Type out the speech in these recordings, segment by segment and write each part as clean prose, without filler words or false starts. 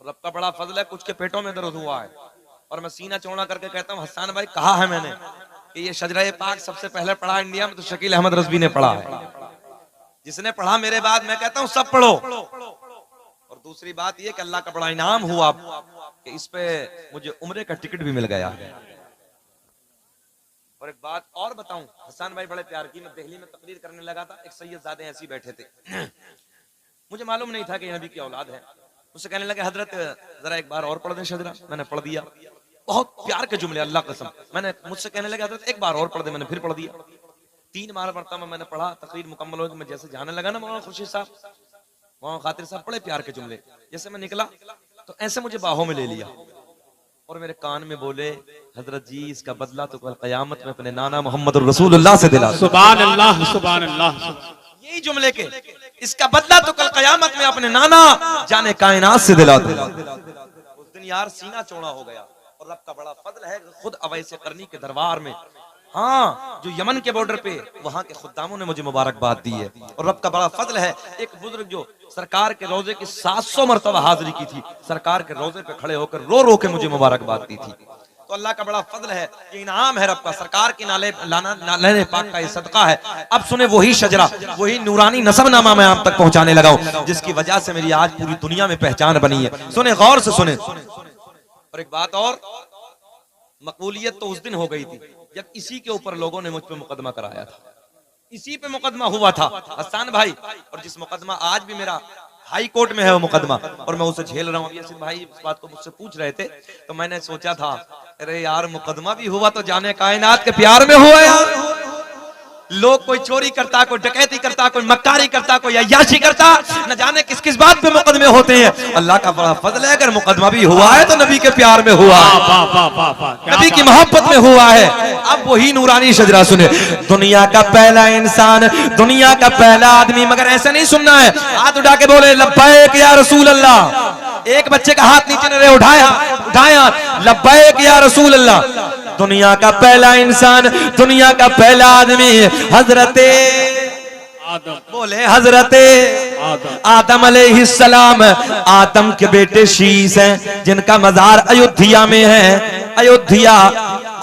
रब का बड़ा फजल है, कुछ के पेटों में दर्द हुआ है और मैं सीना चौड़ा करके कहता हूँ हसन भाई कहा है मैंने कि ये शजरा पाक सबसे पहले पढ़ा इंडिया में तो शकील अहमद रज़वी ने पढ़ा है। जिसने पढ़ा मेरे बाद मैं कहता हूँ सब पढ़ो। और दूसरी बात ये कि अल्लाह का बड़ा इनाम हुआ कि इस पे मुझे उम्रे का टिकट भी मिल गया। और एक बात और बताऊं, हसन भाई बड़े प्यार की, मैं दिल्ली में तकरीर करने लगा था, एक सैयदजादे ऐसे बैठे थे मुझे मालूम नहीं था कि नबी की औलाद है। मुझसे कहने लगे हजरत जरा एक बार और पढ़ दें शजरा। मैंने पढ़ दिया, बहुत प्यार के जुमले, अल्लाह कसम। मैंने मुझसे कहने लगे हजरत एक बार और पढ़ दे, मैंने फिर पढ़ दिया। 3 बार मरतबा मैंने पढ़ा, तकरीर मुकम्मल हो, मैं जैसे जाने लगा ना मौलाना खुर्शीद साहब, मौलाना खातिर साहब, बड़े प्यार के जुमले। जैसे मैं निकला तो ऐसे मुझे बाहों में ले लिया और मेरे कान में बोले हजरत जी इसका बदला तो कल क़यामत में अपने नाना मोहम्मद रसूलुल्लाह से दिला। सुभान अल्लाह, सुभान अल्लाह। यही जुमले के, इसका बदला तो कल क़यामत में अपने नाना जाने कायनात से दिला दे। उस दिन यार सीना चौड़ा हो गया। और रब का बड़ा फजल है खुद अवैस करनी के दरबार में, हाँ जो यमन के बॉर्डर पे, वहां के खुद्दामों ने मुझे मुबारकबाद दी है। और रब का बड़ा फजल है एक बुजुर्ग जो सरकार के रोजे की 700 मरतबा हाजिरी की थी, सरकार के रोजे पे खड़े होकर रो रो के मुझे मुबारकबाद दी थी। तो अल्लाह का बड़ा फजल है, ये इनाम है रब का, सरकार के नाले पाक का ये सदका है। अब सुने वही शजरा, वही नूरानी नसबनामा मैं आप तक पहुंचाने लगा हूं, जिसकी वजह से मेरी आज पूरी दुनिया में पहचान बनी है। सुने गौर से सुने। और एक बात और, मकबूलियत तो उस दिन हो गई थी जब इसी के ऊपर लोगों ने मुझ पे मुकदमा कराया था, इसी पे मुकदमा हुआ था हसन भाई। और जिस मुकदमा आज भी मेरा हाई कोर्ट में है वो मुकदमा, और मैं उसे झेल रहा हूँ। यासिन भाई इस बात को मुझसे पूछ रहे थे तो मैंने सोचा था अरे यार मुकदमा भी हुआ तो जाने कायनात के प्यार में हुआ यार। लोग कोई चोरी करता, कोई डकैती करता, कोई मक्कारी करता, कोई अय्याशी करता, न जाने किस किस बात पे मुकदमे होते हैं। अल्लाह का बड़ा फजल है अगर मुकदमा भी हुआ है तो नबी के प्यार में हुआ है, नबी की मोहब्बत में हुआ है। अब वही नूरानी शजरा सुने। दुनिया का पहला इंसान, दुनिया का पहला आदमी, मगर ऐसा नहीं सुनना है, हाथ उठा के बोले लब्बैक या रसूल अल्लाह। एक बच्चे का हाथ नीचे न रहे, उठाया लब्बैक या रसूल अल्लाह। दुनिया का पहला इंसान, दुनिया का पहला आदमी हजरते आदम, बोले हजरते आदम अलैहिस्सलाम। आदम के बेटे शीश हैं जिनका मजार अयोध्या में है। अयोध्या।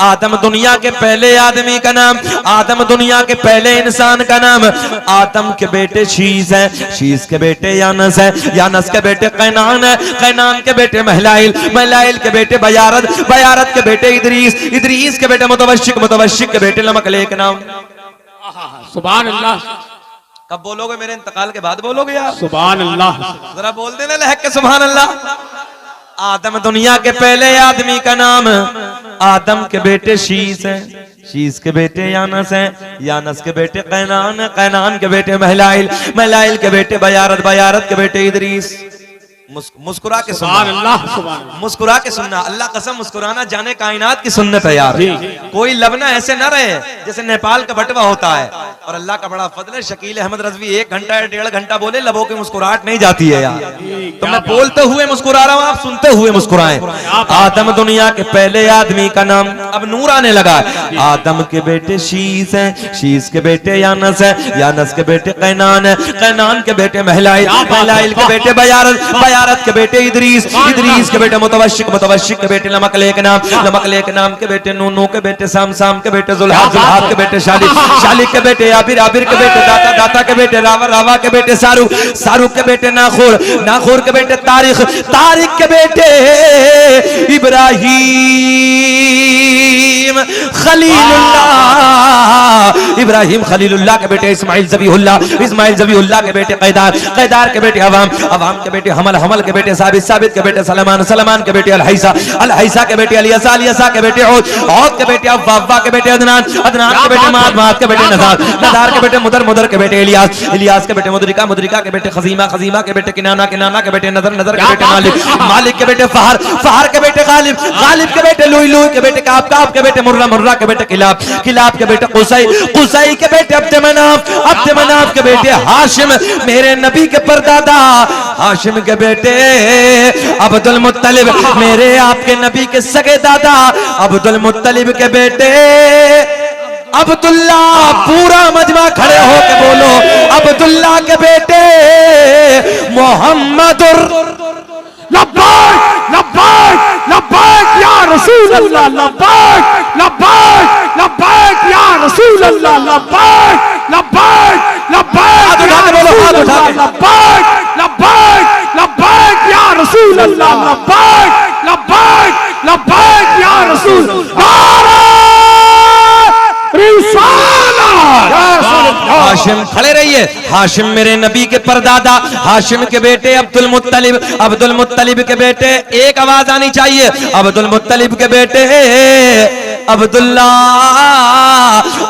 आदम दुनिया के पहले आदमी का नाम, आदम दुनिया के पहले इंसान का नाम। आदम के बेटे शीश हैं, शीश के बेटे यानस है, यानस के बेटे कैनान है, कैनान के बेटे महलाइल, महलाइल के बेटे बयारत, बयारत के बेटे इदरीस, इदरीस के बेटे मुतवश्शिक, मुतवश्शिक के बेटे लमकलेक नाम। सुभान अल्लाह। कब बोलोगे? मेरे इंतकाल के बाद बोलोगे यार। सुभान अल्लाह। जरा बोल देना लहक के सुभान अल्लाह। आदम दुनिया के पहले आदमी का नाम, आदम के बेटे शीश हैं, शीश के बेटे यानस हैं, यानस के बेटे कैनान, कैनान के बेटे महलाइल, महलाइल के बेटे बयारत, बयारत के बेटे इदरीस। मुस्कुरा के सुनना, मुस्कुरा के सुनना, अल्लाह कसम मुस्कुराना जाने कायनात की सुन्नत है यार। कोई लबना ऐसे न रहे जैसे नेपाल का बटवा होता है। और अल्लाह का बड़ा फजल है, शकील अहमद रज़वी 1 घंटा या 1.5 घंटा बोले, लबों की मुस्कुराहट नहीं जाती है यार। तो मैं बोलते हुए मुस्कुरा रहा हूँ, आप सुनते हुए मुस्कुराएं। आदम दुनिया के पहले आदमी का नाम, अब नूर आने लगा। आदम के बेटे शीश हैं, शीश के बेटे यानस है, यानस के बेटे कैनान है, कैनान के बेटे महलाइल, महलाइल के बेटे बयारत, बयारत के बेटे इदरीस, इदरीस के बेटे मुतवश्शिक, मुतवश्शिक के बेटे लमकलेक नाम, लमकलेक नाम के बेटे नूनू के बेटे साम, साम के बेटे जुल्हाब, जुल्हाब के बेटे शालिक, शालिक के बेटे आबिर, आबिर के बेटे दाता, दाता के बेटे रावा, रावा के बेटे सारुक, सारुक के बेटे नाखुर, नाखुर के बेटे तारिक, तारिक के बेटे इब्राहीम खलीलुल्लाह, इब्राहीम खलीलुल्लाह के बेटे इस्माइल ज़बीहुल्लाह, इस्माइल ज़बीहुल्लाह के बेटे कैदार, कैदार के बेटे अवाम, अवाम के बेटे हमल, हमल के बेटे साबित, साबित के बेटे सलमान, सलमान के बेटे अलहैसा, अलहैसा के बेटे अलियसा, अलियसा के बेटे औद, औद के बेटे अव्वा, अव्वा के बेटे अदनान, अदनान के बेटे माद, माद के बेटे नज़ार, नज़ार के बेटे मुदर, मुदर के बेटे इलियास, इलियास के बेटे मुदरिका, मुदरिका के बेटे खजीमा, खजीमा के बेटे किनाना, किनाना के बेटे नजर, नजर के बेटे मालिक, मालिक के बेटे फहर, फहर के बेटे गालिब, गालिब के बेटे लुई, लुई के बेटे काब, काब के बेटे मुर्रा, मुर्रा के बेटे किलाब, किलाब के बेटे कुसै, कुसै के बेटे अब्द मनाफ, अब्द मनाफ के बेटे हाशिम, मेरे नबी के परदादा हाशिम के बेटे अब्दुल मुत्तलिब, मेरे आपके नबी के सगे दादा अब्दुल मुत्तलिब के बेटे अब्दुल्ला। पूरा मजमा खड़े होके बोलो, अब्दुल्ला के बेटे मोहम्मदुर लब्बाइक अल्लाह लब्बैक लब्बैक लब्बैक या रसूल अल्लाह लब्बैक लब्बैक लब्बैक या रसूल अल्लाह लब्बैक लब्बैक लब्बैक या रसूल अल्लाह लब्बैक लब्बैक लब्बैक या रसूल हाशिम खड़े रहिए। हाशिम मेरे नबी के परदादा, हाशिम के बेटे अब्दुल मुत्तलिब, अब्दुल मुत्तलिब के बेटे, एक आवाज आनी चाहिए, अब्दुल मुत्तलिब के बेटे अब्दुल्ला,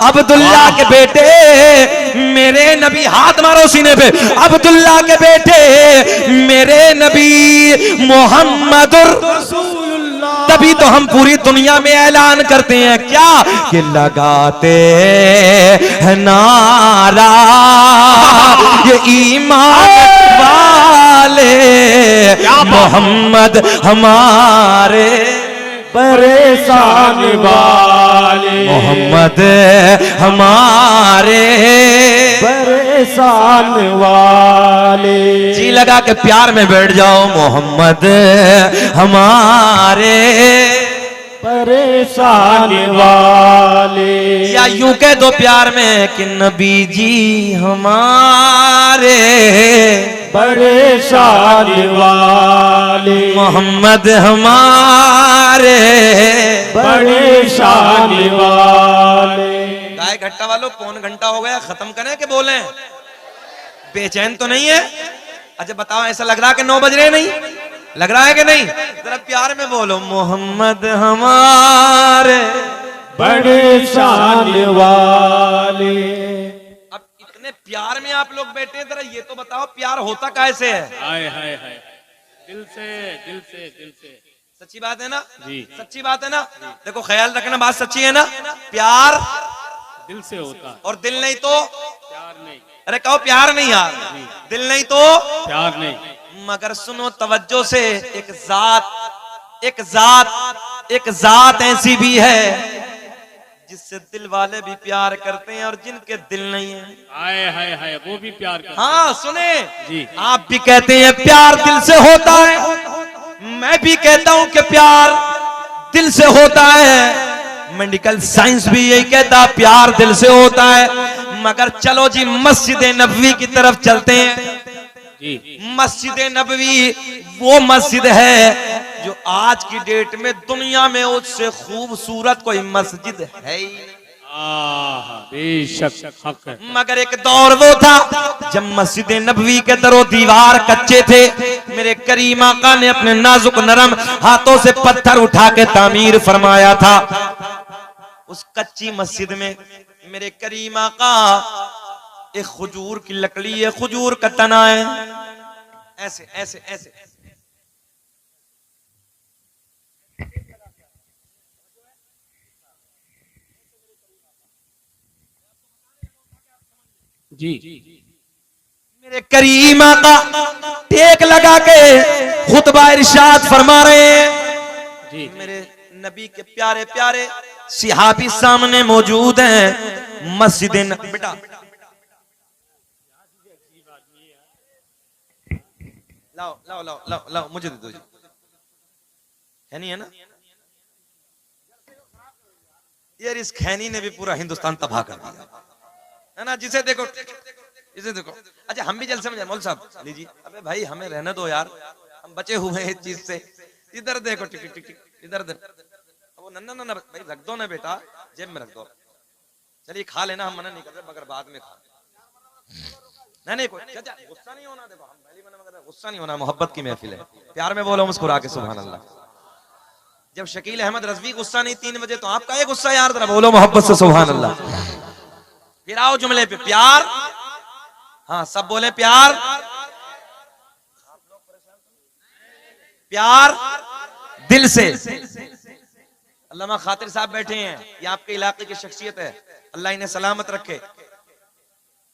अब्दुल्ला के बेटे मेरे नबी, हाथ मारो सीने पे, अब्दुल्ला के बेटे मेरे नबी मोहम्मदुर रसूलुल्लाह। तभी तो हम पूरी दुनिया में ऐलान करते हैं क्या कि लगाते हैं नारा ये ईमान वाले मोहम्मद हमारे परेशान वाले, मोहम्मद हमारे परेशान वाले। जी लगा के प्यार में बैठ जाओ, मोहम्मद हमारे परेशान वाले, या यूं कह दो प्यार में कि नबी जी हमारे परेशान वाले, मोहम्मद हमारे परेशान वाले। गाय घट्टा वालों, पौन घंटा हो गया, खत्म करें कि बोलें? बेचैन तो नहीं है? अच्छा बताओ, ऐसा लग रहा है कि 9 बज रहे? नहीं लग रहा है कि नहीं? जरा प्यार में बोलो, मोहम्मद हमारे परेशान वाले। अब इतने प्यार में आप लोग बैठे, जरा ये तो बताओ प्यार होता कैसे है? हाय हाय हाय, दिल से दिल से दिल से। सच्ची बात है ना जी, सच्ची बात है ना? देखो ख्याल रखना, बात सच्ची है ना? प्यार दिल से होता, और दिल नहीं तो प्यार नहीं। अरे कहो प्यार नहीं यार, दिल नहीं तो प्यार नहीं। मगर सुनो तवज्जो से, एक जात ऐसी भी है जिससे दिल वाले भी प्यार करते हैं और जिनके दिल नहीं है, हाय हाय हाय, वो भी प्यार करते। हाँ सुने जी, आप भी कहते हैं प्यार दिल से होता है, मैं भी कहता हूं कि प्यार दिल से होता है, मेडिकल साइंस भी यही कहता प्यार दिल से होता है। मगर चलो जी मस्जिद नबवी की तरफ चलते हैं। जी, मस्जिद नबवी वो मस्जिद है जो आज की डेट में दुनिया में उससे खूबसूरत कोई मस्जिद है ही नहीं। बेशक हक है। मगर एक दौर वो था जब मस्जिद नबवी के दरो दीवार कच्चे थे, मेरे करीम आका ने अपने नाजुक नरम हाथों से पत्थर उठा के तामीर फरमाया था। उस कच्ची मस्जिद में मेरे करीम आका एक खजूर की लकड़ी है, खजूर का तना है, ऐसे ऐसे ऐसे जी, मेरे करीम आका टेक लगा के खुतबा इरशाद फरमा रहे हैं। जी, मेरे नबी के प्यारे प्यारे सिहाबी सामने मौजूद हैं। मस्जिद बेटा लाओ लाओ लाओ लाओ लाओ, मुझे दे दो, खैनी है ना यार, इस खैनी ने भी पूरा हिंदुस्तान तबाह कर दिया है ना। जिसे देखो इसे देखो। अच्छा हम भी जलसे में मौल साहब लीजिए, अबे भाई हमें रहने दो यार, हम बचे हुए हैं इस चीज से। इधर देखो टिक टिक टिक, इधर वो नन्ना नन्ना भाई रख दो ना बेटा, जेब में रख दो। चलिए खा लेना, हम मना नहीं कर रहे, मगर बाद में खा। नहीं गुस्सा नहीं होना, देखो हम पहली मना कर, गुस्सा नहीं होना, मोहब्बत की महफिल है, प्यार में बोलो मुस्कुरा के सुभान अल्लाह। जब शकील अहमद रजवी गुस्सा नहीं 3 बजे, तो आपका ये गुस्सा यार, जरा बोलो मोहब्बत से सुभान अल्लाह। फिर आओ जुमले पे, प्यार, हाँ सब बोले प्यार, प्यार दिल से। अल्लामा खातिर साहब बैठे हैं, ये आपके इलाके की शख्सियत है, अल्लाह इन्हें सलामत रखे।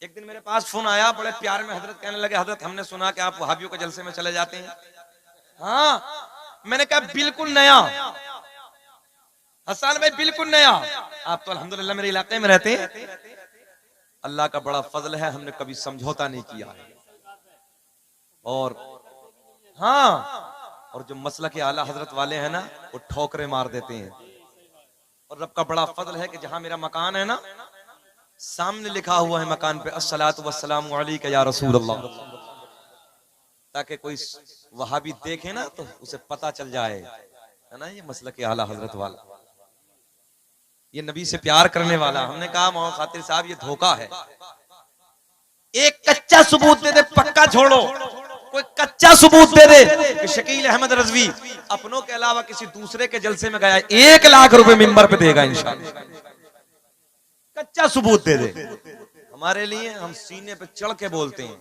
एक दिन मेरे पास फोन आया, बड़े प्यार में हजरत कहने लगे, हजरत हमने सुना कि आप वहाबियों के जलसे में चले जाते हैं। हाँ मैंने कहा बिल्कुल नया हसन भाई, बिल्कुल नया। आप तो अल्हम्दुलिल्लाह मेरे इलाके में रहते हैं, अल्लाह का बड़ा फजल है, हमने कभी समझौता नहीं किया है। और हाँ, और जो मसला के आला हजरत वाले हैं ना, वो ठोकरे मार देते हैं। और रब का बड़ा फजल है कि जहां मेरा मकान है ना, सामने लिखा हुआ है मकान पे अस्सलातु वस्सलामु अलैका या रसूल अल्लाह, ताकि कोई वहाबी देखे ना तो उसे पता चल जाए, है ना, ये मसलक के आला हजरत वाला, ये नबी से प्यार करने वाला। हमने कहा मोहम्मद खातिर साहब ये धोखा है, एक कच्चा सबूत दे दे, पक्का छोड़ो, कोई कच्चा सबूत दे दे कि शकील अहमद रजवी अपनों के अलावा किसी दूसरे के जलसे में गया, 1 लाख रुपए मिंबर पे देगा इंशाअल्लाह, कच्चा सबूत दे दे। हमारे लिए हम सीने पे चढ़ के बोलते हैं,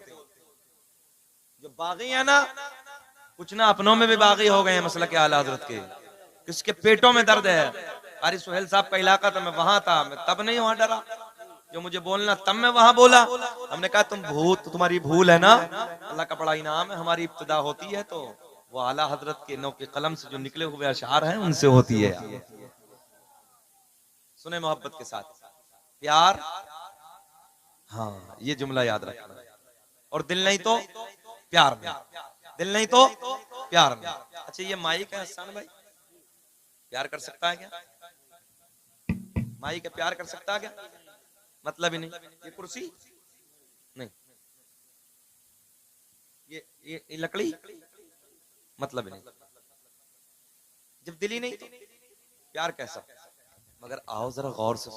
जो बागी है ना, कुछ ना अपनों में भी बागी हो गए हैं मसला के आला हजरत के, किसके पेटों में दर्द है। अरे सुहेल साहब का इलाका था, मैं वहां था, मैं तब नहीं वहां डरा, जो मुझे बोलना तब मैं वहां बोला। हमने कहा तुम्हारी भूल है ना, अल्लाह का बड़ा इनाम है, हमारी इब्तिदा होती है तो वो आला हजरत के नौ के कलम से जो निकले हुए अशआर हैं उनसे होती है। सुने मोहब्बत के साथ, प्यार, हाँ ये जुमला याद रखना, और दिल नहीं तो प्यार में, दिल नहीं तो प्यार में। अच्छा ये माइक है हसन भाई, प्यार कर सकता है क्या? माइक है, प्यार कर सकता है क्या? मतलब ही नहीं। ये कुर्सी नहीं, ये लकड़ी, मतलब ही नहीं। जब दिल ही नहीं तो प्यार कैसा? मगर आओ जरा गौर से,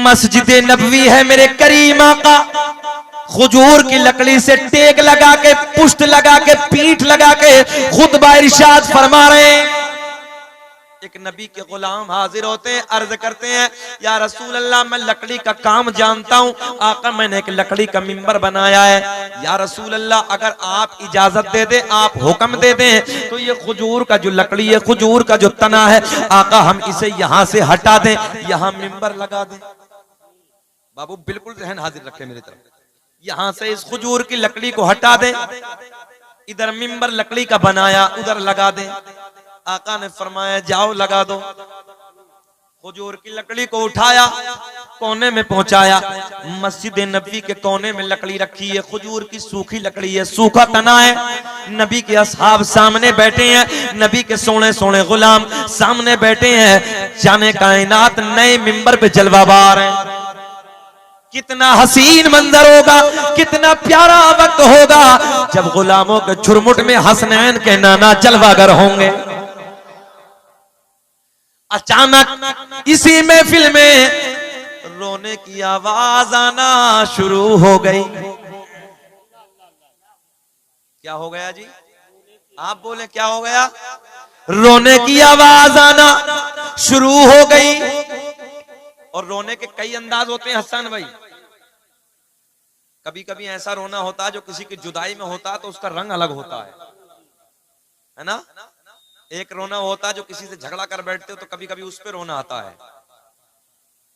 मस्जिद नबवी है मेरे करीम आका, खजूर की लकड़ी से टेक लगा के, पुष्ट लगा के, पीठ लगा के खुतबा इरशाद फरमा रहे हैं। एक नबी के गुलाम हाजिर होते हैं, अर्ज करते हैं या रसूल अल्लाह मैं लकड़ी का काम जानता हूँ, आका मैंने एक लकड़ी का मिंबर बनाया है, या रसूल अल्लाह अगर आप इजाजत दे दे, आप हुक्म दे दें तो ये खजूर का जो लकड़ी है, खजूर का जो तना है, आका हम इसे यहाँ से हटा दें, यहाँ मिंबर लगा दें। बाबू बिल्कुल जहन हाजिर रखे मेरी तरफ, यहाँ से इस खजूर की लकड़ी को हटा दें, इधर मिंबर लकड़ी का बनाया उधर लगा दें। आका ने फरमाया जाओ लगा दो। खजूर की लकड़ी को उठाया, कोने में पहुंचाया, मस्जिद नबी के कोने में लकड़ी रखी है, खजूर की सूखी लकड़ी है, सूखा तना है। नबी के असहाब सामने बैठे हैं, नबी के सोने सोने गुलाम सामने बैठे हैं, जाने कायनात नए मिंबर पे जलवाबार हैं। कितना हसीन मंजर होगा, कितना प्यारा वक्त होगा जब गुलामों के झुरमुट में हसनैन के नाना जलवागर होंगे। अचानक इसी महफिल में रोने की आवाज आना शुरू हो गई। क्या हो गया जी? आप बोले क्या हो गया? रोने की आवाज आना शुरू हो गई। और रोने के कई अंदाज होते हैं हसन भाई। कभी कभी ऐसा रोना होता है जो किसी की जुदाई में होता है तो उसका रंग अलग होता है ना। एक रोना होता है जो किसी से झगड़ा कर बैठते हो तो कभी कभी उस पे रोना आता है।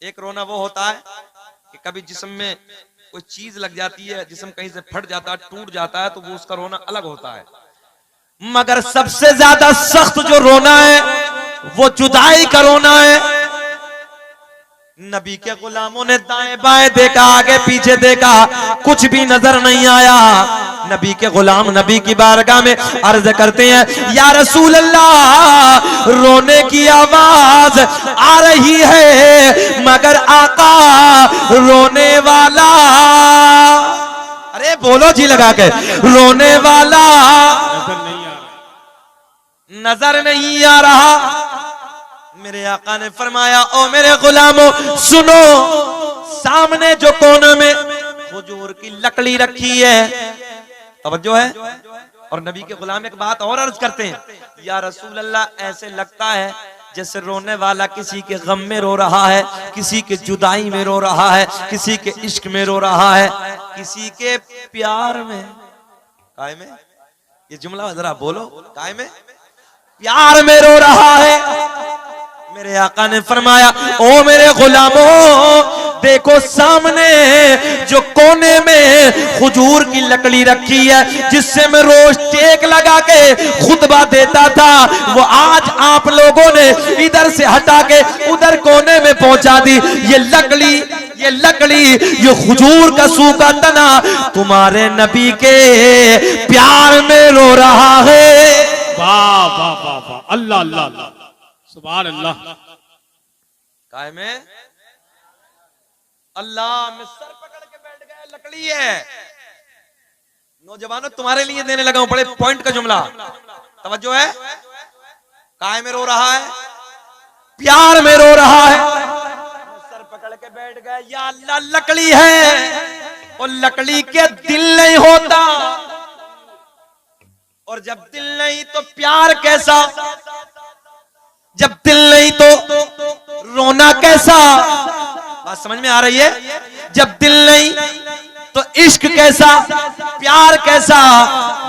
एक रोना वो होता है कि कभी जिस्म में कोई चीज लग जाती है, जिस्म कहीं से फट जाता है, टूट जाता है, तो वो उसका रोना अलग होता है। मगर सबसे ज्यादा सख्त जो रोना है वो जुदाई का रोना है। नबी के गुलामों ने दाएं बाएं देखा, आगे पीछे देखा, कुछ भी नजर नहीं आया। नबी के गुलाम नबी की बारगाह में अर्ज करते हैं या रसूल अल्लाह रोने की आवाज आ रही है मगर आका रोने वाला, अरे बोलो जी लगा के, रोने वाला नजर नहीं आ रहा। मेरे आका ने फरमाया ओ मेरे गुलामों सुनो, सामने जो कोने में खजूर की लकड़ी रखी है, तवज्जो है। और नबी के गुलाम एक बात और अर्ज करते हैं या रसूल अल्लाह ऐसे लगता है जैसे रोने वाला किसी के गम में रो रहा है, किसी के जुदाई में रो रहा है, किसी के इश्क में रो रहा है, किसी के प्यार में। काय में? ये जुमला जरा बोलो, काय में? प्यार में रो रहा है। मेरे आका ने फरमाया ओ मेरे गुलामों देखो सामने जो कोने में खजूर की लकड़ी रखी है जिससे मैं रोज टेक लगा के खुतबा देता था, वो आज आप लोगों ने इधर से हटा के उधर कोने में पहुंचा दी। ये लकड़ी ये खजूर का सूखा तना तुम्हारे नबी के प्यार में रो रहा है। वाह वाह वाह वाह, अल्लाह अल्लाह, सुभान अल्लाह, काय में अल्लाह में सर पकड़ के बैठ गए, लकड़ी है। नौजवानों तुम्हारे लिए देने लगा हूं बड़े पॉइंट का जुमला, तवज्जो है। काय में रो रहा है, प्यार में रो रहा है, सर पकड़ के बैठ गए, या अल्लाह लकड़ी है और लकड़ी के दिल नहीं होता, और जब दिल नहीं तो प्यार कैसा, जब दिल नहीं तो रोना कैसा। बात समझ में आ रही है? जब दिल नहीं तो इश्क कैसा, प्यार कैसा।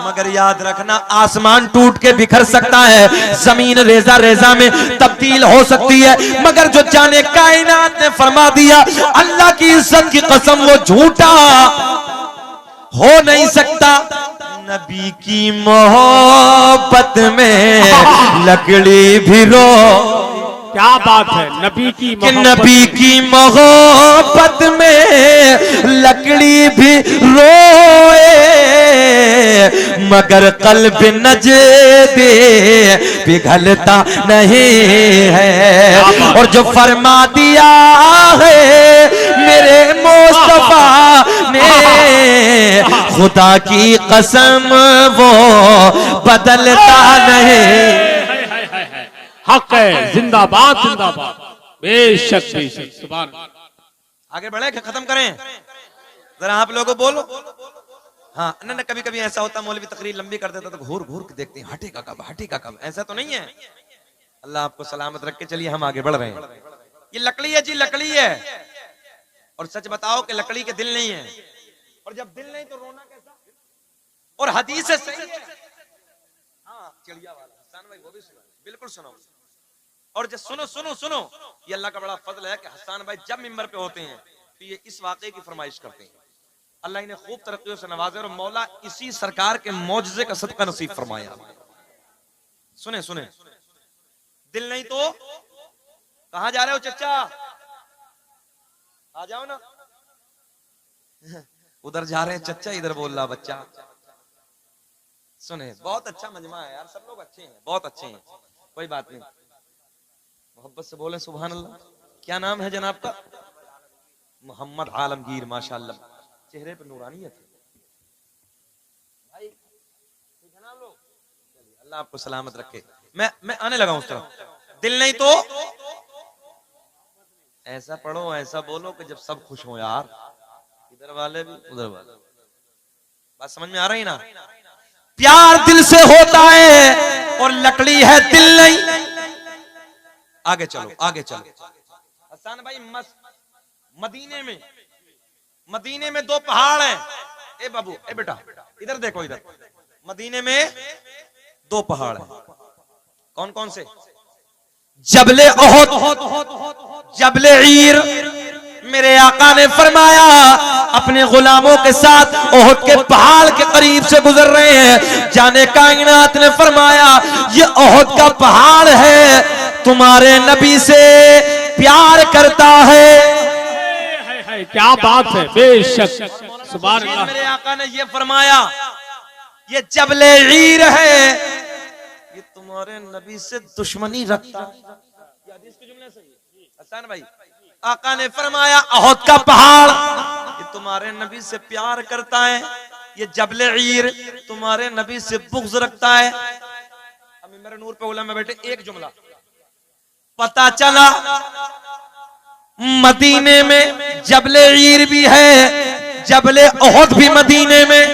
मगर याद रखना आसमान टूट के बिखर सकता है, जमीन रेजा रेजा में तब्दील हो सकती है, मगर जो जाने कायनात ने फरमा दिया अल्लाह की इज्जत की कसम वो झूठा हो नहीं सकता। नबी की मोहब्बत में लकड़ी भी रो, क्या बात है, नबी की मोहब्बत में लकड़ी भी रोए, मगर कल्ब नजदे पिघलता नहीं है। और जो फरमा दिया है मेरे मुस्तफा ने, खुदा की कसम वो बदलता नहीं। हक है, जिंदाबाद जिंदाबाद, बेशक बेशक, सुभान। आगे बढ़े कि खत्म करें? जरा आप लोगों बोलो। हाँ न कभी कभी ऐसा होता मौलवी तकरीर लंबी कर देता तो घूर घूर के देखते हैं हटेगा कब, हटेगा कब। ऐसा तो नहीं है। अल्लाह आपको सलामत रख के चलिए हम आगे बढ़ रहे हैं। ये लकड़ी है जी, लकड़ी है। और सच बताओ कि लकड़ी के दिल नहीं है, और जब दिल नहीं तो रोना कैसा। और हदीस है सही है। हाँ चिड़िया वाला हसन भाई वो भी सुनो, बिल्कुल सुनो। और जब सुनो सुनो सुनो, ये अल्लाह का बड़ा फजल है कि हसन भाई जब मिंबर पे होते हैं तो ये इस वाक़े की फरमाइश करते हैं। अल्लाह इन्हें खूब तरक्कियों से नवाजे और मौला इसी सरकार के मौजज़े का सदका नसीब फरमाया। सुने सुने, दिल नहीं तो कहां जा रहे हो चचा, आ जाओ ना। उधर जा रहे हैं चचा, इधर बोल रहा बच्चा। सुने बहुत अच्छा मजमा है यार, सब लोग अच्छे हैं, बहुत अच्छे हैं, कोई बात नहीं। मोहब्बत से बोले सुभान अल्लाह। क्या नाम है जनाब का? मोहम्मद आलमगीर, माशाअल्लाह, चेहरे पर नूरानियत है भाई। ठीक है ना लोग? अल्लाह आपको सलामत रखे। मैं आने लगा उस तरफ। दिल नहीं तो ऐसा पढ़ो, ऐसा बोलो कि जब सब खुश हो यार, इधर वाले भी उधर वाले। बात समझ में आ रही ना? प्यार दिल से होता है और लकड़ी है दिल नहीं। आगे चलो आगे चलो। हसन भाई मदीने में दो पहाड़ हैं। ए बाबू, ए बेटा इधर देखो, इधर मदीने में दो पहाड़ हैं। कौन कौन से? जबले ओहद, जबले ईर। मेरे आका ने फरमाया अपने गुलामों के साथ ओहद के पहाड़ के करीब से गुजर रहे हैं। जाने कायनात ने फरमाया ये ओहद का पहाड़ है, तुम्हारे नबी से प्यार करता है। क्या बात है, बेशक, सुभान अल्लाह। मेरे आका ने ये फरमाया ये जबले ईर है, ये तुम्हारे नबी से दुश्मनी रखता है। हसन भाई, आका ने फरमाया ओहद का पहाड़ ये तुम्हारे नबी से प्यार करता है, ये जबले ईर तुम्हारे नबी से बुग़्ज़ रखता है। अभी मेरे नूर पे उलमा में बैठे, एक जुमला पता चला मदीने में जबले ईर भी है, जबले ओहद भी मदीने में,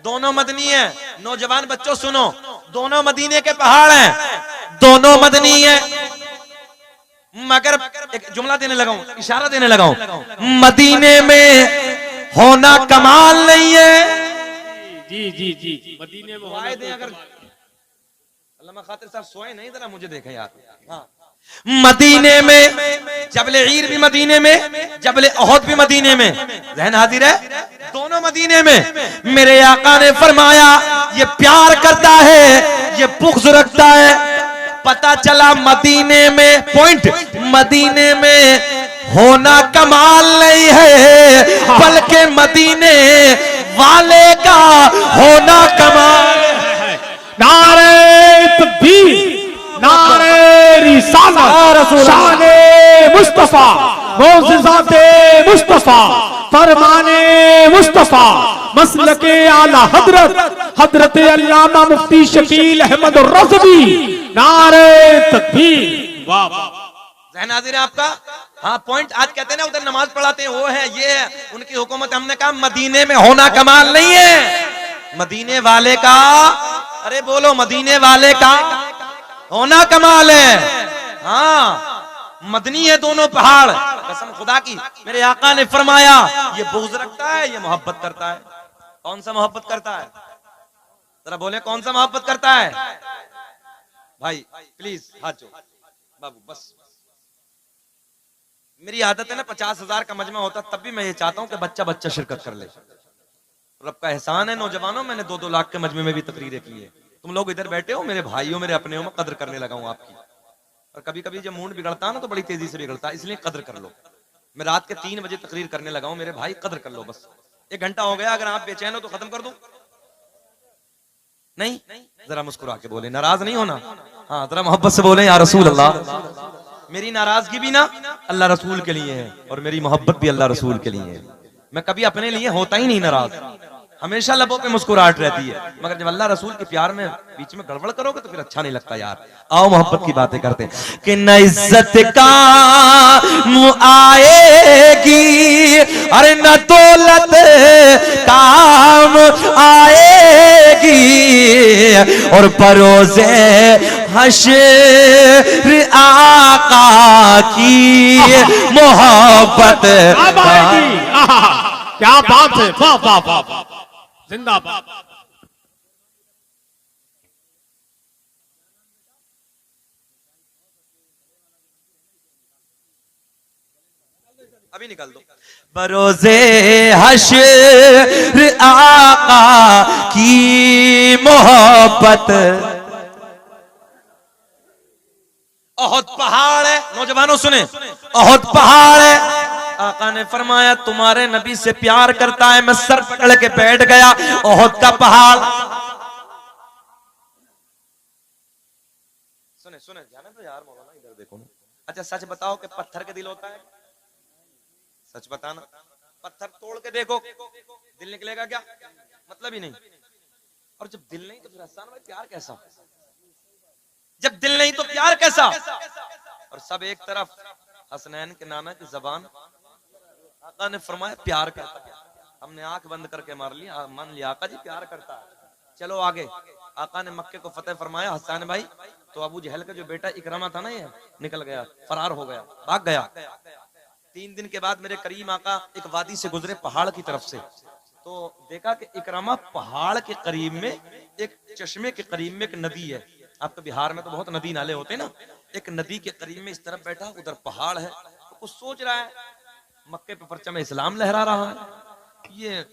दोनों मदनी है। नौजवान बच्चों सुनो, दोनों मदीने के पहाड़ हैं, दोनों मदनी है। मगर एक जुमला देने लगा हूं, इशारा देने लगा हूं, मदीने में होना कमाल नहीं है। जी जी जी, मदीने में होना। अगर अल्लामा खातिर साहब सोए नहीं, जरा मुझे देखें यार। हाँ, मदीने में जबले ईर भी मदीने में, जबले ओहद भी मदीने में। ज़हन हाजिर है? दोनों मदीने में। मेरे आका ने फरमाया ये प्यार करता है, ये बुग़्ज़ रखता है। पता चला मदीने में, पॉइंट, मदीने में होना कमाल नहीं है, बल्कि मदीने वाले का होना कमाल है। नारे तकबीर, नारे रिसालत, शाने मुस्तफा, मोजिज़ाते मुस्तफा, फरमाने मुस्तफा, मसलके आला हजरत हजरत अल्लामा मुफ्ती शकील अहमद रज़वी, नारे तकबीर। वाह वाह। ज़हन हाज़िर है आपका? हाँ, पॉइंट आज कहते हैं ना उधर नमाज पढ़ाते हैं, वो है ये है उनकी हुकूमत। हमने कहा मदीने में होना कमाल नहीं है, मदीने वाले का, अरे बोलो, मदीने वाले का होना कमाल है। हाँ, मदनी है दोनों पहाड़, कसम खुदा की। मेरे आका ने फरमाया ये बुग़्ज़ रखता है, ये मोहब्बत करता है। कौन सा मोहब्बत करता है? जरा बोले, कौन सा मोहब्बत करता है? भाई प्लीज हाथ जोड़, बाबू बस। मेरी आदत है ना, 50,000 का मजमा होता तब भी मैं ये चाहता हूं कि बच्चा बच्चा शिरकत कर ले। रब का एहसान है नौजवानों, मैंने 2-2 लाख के मजमे में भी तकरीरें की है। तुम लोग इधर बैठे हो, मेरे भाइयों, मेरे अपने हो, मैं कदर करने लगा हूं आपकी। और कभी कभी जब मूड बिगड़ता है ना तो बड़ी तेजी से बिगड़ता है, इसलिए कदर कर लो। मैं रात के 3 बजे तकरीर करने लगा हूं, मेरे भाई कदर कर लो बस। 1 घंटा हो गया, अगर आप बेचैन हो तो खत्म कर दूं? नहीं, जरा मुस्कुरा के बोले, नाराज नहीं होना। हाँ, जरा मोहब्बत से बोले, या रसूल अल्लाह। मेरी नाराजगी भी ना अल्लाह रसूल के लिए है, और मेरी मोहब्बत भी अल्लाह रसूल के लिए है। मैं कभी अपने लिए होता ही नहीं नाराज, हमेशा लबों पे मुस्कुराहट रहती है। मगर जब अल्लाह रसूल के प्यार में बीच में गड़बड़ करोगे तो फिर अच्छा नहीं लगता यार। आओ मोहब्बत की बातें करते हैं कि न इज्जत काम आएगी, अरे न दौलत काम आएगी, और परोज़े हश्र आका की मोहब्बत। क्या बात है, वाह वाह वाह, जिंदाबाद। अभी निकाल दो। बरोज़े हश्र आका की मोहब्बत। ओहद पहाड़ है, नौजवानों सुने, ओहद पहाड़ है। आका ने फरमाया तुम्हारे नबी से प्यार करता है, मैं सर पकड़ के बैठ गया। ओहद का पहाड़, सुने सुने, जाने तो यार मौलाना, इधर देखो ना। अच्छा सच बताओ कि पत्थर के दिल होता है? सच बताना, पत्थर तोड़ के देखो, दिल निकलेगा क्या? मतलब ही नहीं। और जब दिल नहीं तो फिर हसन भाई प्यार कैसा? जब दिल नहीं तो प्यार कैसा? और सब एक तरफ, हसनैन के नाना की जबान, आका ने फरमाया प्यार करता है। हमने आंख बंद करके मार लिया, मान लिया आका जी प्यार करता है। चलो आगे, आका ने मक्के को फतेह फरमाया। हसन भाई तो अबू जहल का जो बेटा इकरामा था ना, ये निकल गया, फरार हो गया, भाग गया। 3 दिन के बाद मेरे करीम आका एक वादी से गुजरे पहाड़ की तरफ से, तो देखा कि इकरामा पहाड़ के करीब में, एक चश्मे के करीब में एक नदी है। आपके बिहार में तो बहुत नदी नाले होते हैं ना, एक नदी के करीब में इस तरफ बैठा, उधर पहाड़ है। तो कुछ सोच रहा है, मक्के पे परचम इस्लाम लहरा रहा है। ये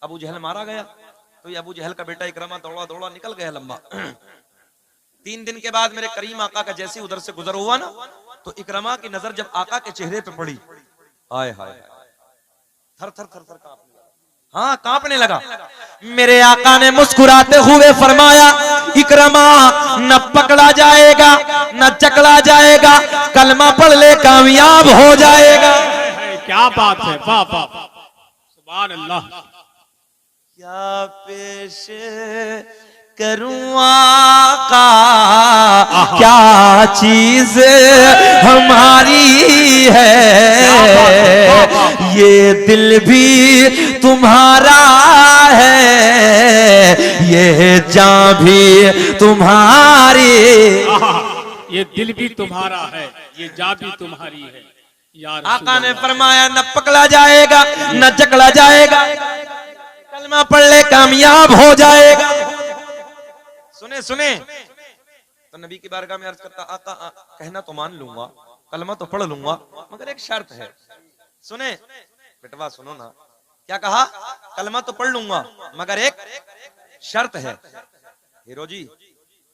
अबू जहल मारा गया, तो ये अबू जहल का बेटा इकरामा दौड़ा दौड़ा निकल गया लंबा। 3 दिन के बाद मेरे करीम आका का जैसे उधर से गुजर हुआ ना, तो इकरामा की नजर जब आका के चेहरे पे पड़ी, हाय हाय, थर थर थर थर कांपने लगा। हाँ, कांपने लगा। मेरे आका ने मुस्कुराते हुए फरमाया इकरामा न पकड़ा जाएगा न चकला जाएगा, कलमा पढ़ ले कामयाब हो जाएगा। क्या बात है, वाह वाह, सुभान अल्लाह। क्या पेश करूं आका, क्या चीज हमारी है, ये दिल भी तुम्हारा है, ये जान भी तुम्हारी। ये दिल भी तुम्हारा है, ये जान भी तुम्हारी है। यार आका ने फरमाया न पकड़ा जाएगा न चकला जाएगा, कलमा पढ़ ले कामयाब हो जाएगा। सुने सुने, तो नबी की बारगाह में अर्ज करता, आका कहना तो मान लूंगा, कलमा तो पढ़ लूंगा, मगर एक शर्त है। सुने बेटवा, सुनो ना, क्या कहा? कलमा तो पढ़ लूंगा मगर एक शर्त है। हीरो जी,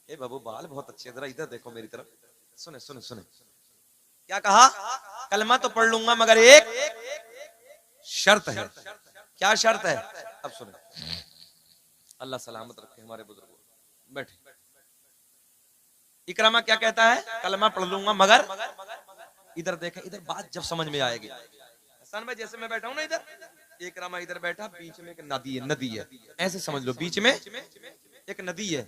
ए बाबू बाल बहुत अच्छे, जरा इधर देखो मेरी तरफ, सुने सुने सुने, क्या कहा? कलमा तो पढ़ लूंगा मगर एक शर्त है। क्या शर्त है? अब सुने, अल्लाह सलामत रखे हमारे बुजुर्गों। बैठे। इकरामा क्या कहता है? कलमा पढ़ लूंगा मगर इधर देखा, इधर बात जब समझ में आएगी। हसन भाई जैसे मैं बैठा हूं ना इधर, एक रामा इधर बैठा, बीच में एक नदी है, ऐसे समझ लो बीच में एक नदी है।